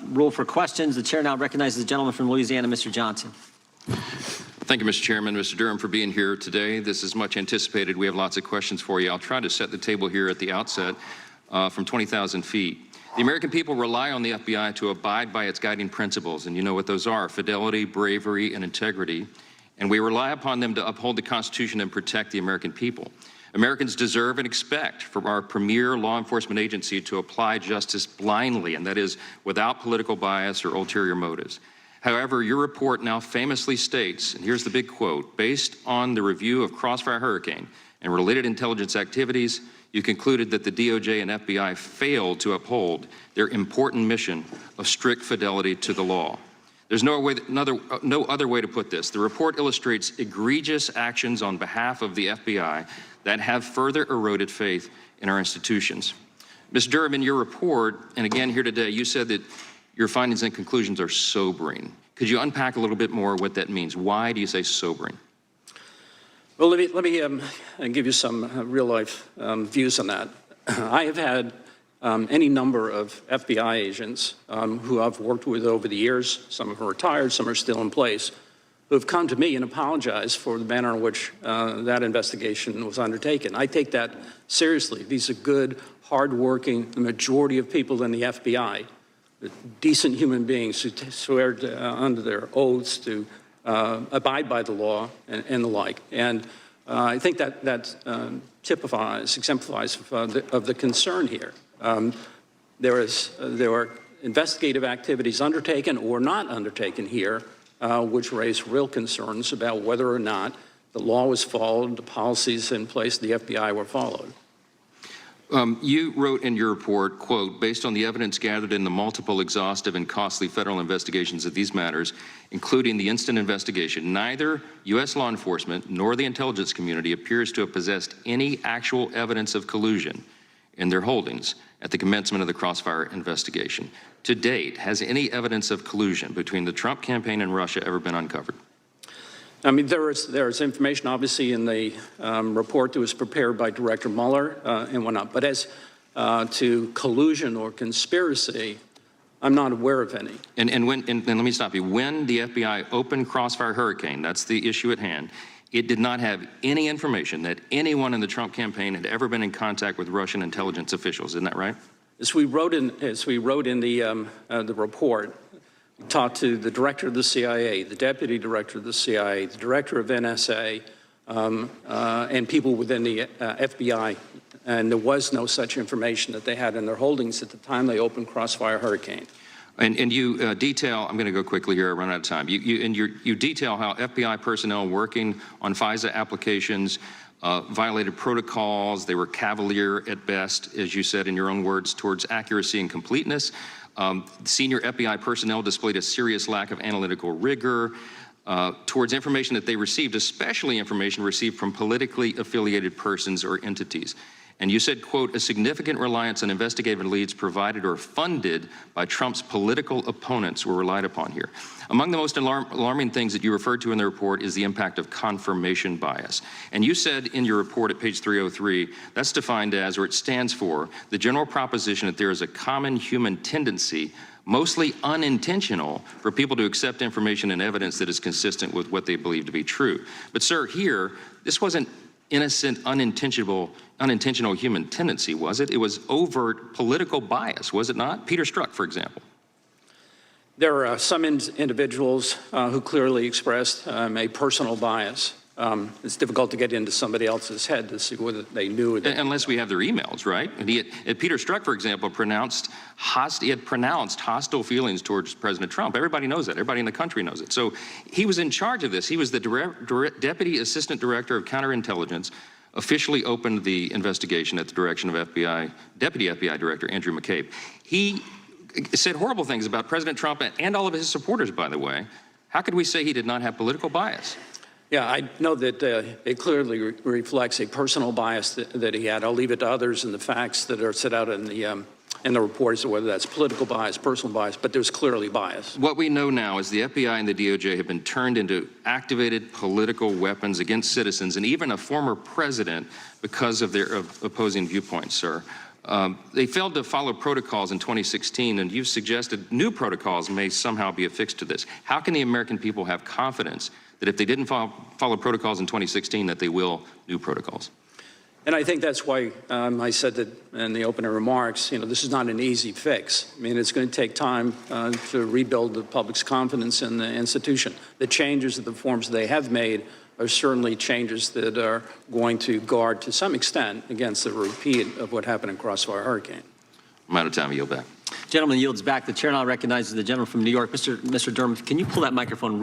rule for questions. The chair now recognizes the gentleman from Louisiana, Mr. Johnson. Thank you, Mr. Chairman, Mr. Durham, for being here today. This is much anticipated. We have lots of questions for you. I'll try to set the table here at the outset from 20,000 feet. The American people rely on the FBI to abide by its guiding principles, and you know what those are: fidelity, bravery, and integrity. And we rely upon them to uphold the Constitution and protect the American people. Americans deserve and expect from our premier law enforcement agency to apply justice blindly, and that is without political bias or ulterior motives. However, your report now famously states, and here's the big quote, based on the review of Crossfire Hurricane and related intelligence activities, you concluded that the DOJ and FBI failed to uphold their important mission of strict fidelity to the law. There's no other way to put this. The report illustrates egregious actions on behalf of the FBI that have further eroded faith in our institutions. Ms. Durham, in your report, and again here today, you said that your findings and conclusions are sobering. Could you unpack a little bit more what that means? Why do you say sobering? Well, let me give you some real-life views on that. I have had any number of FBI agents who I've worked with over the years. Some of them are retired, some are still in place, who have come to me and apologized for the manner in which that investigation was undertaken. I take that seriously. These are good, hardworking, the majority of people in the FBI, decent human beings who swear under their oaths to abide by the law and the like. And I think that exemplifies of the concern here. There are investigative activities undertaken or not undertaken here which raise real concerns about whether or not the law was followed, the policies in place of the FBI were followed. You wrote in your report, quote, based on the evidence gathered in the multiple exhaustive and costly federal investigations of these matters, including the instant investigation, neither U.S. law enforcement nor the intelligence community appears to have possessed any actual evidence of collusion in their holdings at the commencement of the Crossfire investigation. To date, has any evidence of collusion between the Trump campaign and Russia ever been uncovered? I mean, there is information, obviously, in the report that was prepared by Director Mueller and whatnot. But as to collusion or conspiracy, I'm not aware of any. And let me stop you. When the FBI opened Crossfire Hurricane, that's the issue at hand, it did not have any information that anyone in the Trump campaign had ever been in contact with Russian intelligence officials. Isn't that right? As we wrote in the report, we talked to the director of the CIA, the deputy director of the CIA, the director of NSA, and people within the FBI, and there was no such information that they had in their holdings at the time they opened Crossfire Hurricane. And you detail, I'm going to go quickly here, I run out of time. You detail how FBI personnel working on FISA applications violated protocols. They were cavalier at best, as you said in your own words, towards accuracy and completeness. Senior FBI personnel displayed a serious lack of analytical rigor towards information that they received, especially information received from politically affiliated persons or entities. And you said, quote, a significant reliance on investigative leads provided or funded by Trump's political opponents were relied upon here. Among the most alarming things that you referred to in the report is the impact of confirmation bias. And you said in your report at page 303, that's defined as, or it stands for, the general proposition that there is a common human tendency, mostly unintentional, for people to accept information and evidence that is consistent with what they believe to be true. But sir, here, this wasn't innocent, unintentional human tendency, was it? It was overt political bias, was it not? Peter Strzok, for example. There are some individuals who clearly expressed a personal bias. It's difficult to get into somebody else's head to see whether they knew it. Unless we have their emails, right? And Peter Strzok, for example, he had pronounced hostile feelings towards President Trump. Everybody knows that. Everybody in the country knows it. So he was in charge of this. He was the Deputy Assistant Director of Counterintelligence, officially opened the investigation at the direction of Deputy FBI Director Andrew McCabe. He said horrible things about President Trump and all of his supporters, by the way. How could we say he did not have political bias? Yeah, I know that it clearly reflects a personal bias that he had. I'll leave it to others and the facts that are set out in the report as to whether that's political bias, personal bias, but there's clearly bias. What we know now is the FBI and the DOJ have been turned into activated political weapons against citizens and even a former president because of their opposing viewpoints, sir. They failed to follow protocols in 2016, and you've suggested new protocols may somehow be affixed to this. How can the American people have confidence that if they didn't follow protocols in 2016, that they will new protocols? And I think that's why I said that in the opening remarks, this is not an easy fix. I mean, it's going to take time to rebuild the public's confidence in the institution. The changes that the reforms they have made are certainly changes that are going to guard to some extent against the repeat of what happened in Crossfire Hurricane. I'm out of time. I yield back. Gentleman yields back. The chair now recognizes the gentleman from New York. Mr. Durham, can you pull that microphone real